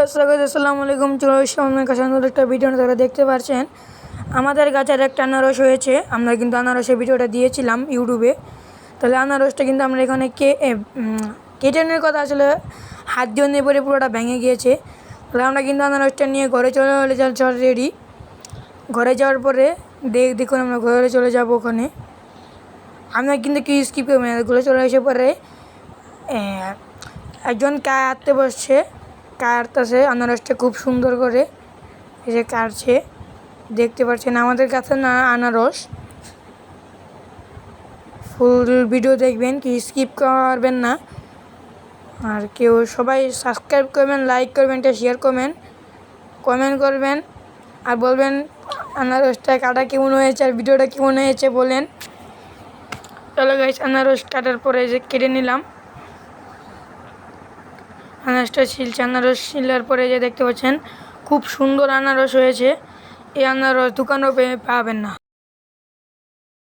দর্শক আসসালামু আলাইকুম। চলে এসেছি আপনার কাছে একটা ভিডিও তারা দেখতে পাচ্ছেন আমাদের গাছের একটা আনারস হয়েছে। আমরা কিন্তু আনারসের ভিডিওটা দিয়েছিলাম ইউটিউবে। তাহলে আনারসটা কিন্তু আমরা এখানে কেটে নেওয়ার কথা, আসলে হাত দিয়ে নিয়ে পরে পুরোটা ভেঙে গিয়েছে। তাহলে আমরা কিন্তু আনারসটা নিয়ে ঘরে চলে রেডি। ঘরে যাওয়ার পরে দেখুন আমরা ঘরে চলে যাব। ওখানে আমরা কিন্তু কি স্কিপ করবো, ঘরে চলে এসে পরে একজন কাটতে বসছে, কাটতেছে আনারসটা খুব সুন্দর করে এসে কাটছে। দেখতে পাচ্ছেন আমাদের কাছে না আনারস। ফুল ভিডিও দেখবেন, কি স্কিপ করবেন না। আর কেউ সবাই সাবস্ক্রাইব করবেন, লাইক করবেন, শেয়ার করবেন, কমেন্ট করবেন আর বলবেন আনারসটা কাটা কেমন হয়েছে আর ভিডিওটা কেমন হয়েছে বলেন। চলো গাইস, আনারস কাটার পরে যে কেটে নিলাম। আনারসটা ছিলছে, আনারস ছিলার পরে যে দেখতে পাচ্ছেন খুব সুন্দর আনারস হয়েছে। এই আনারস দোকানেও পাবেন না।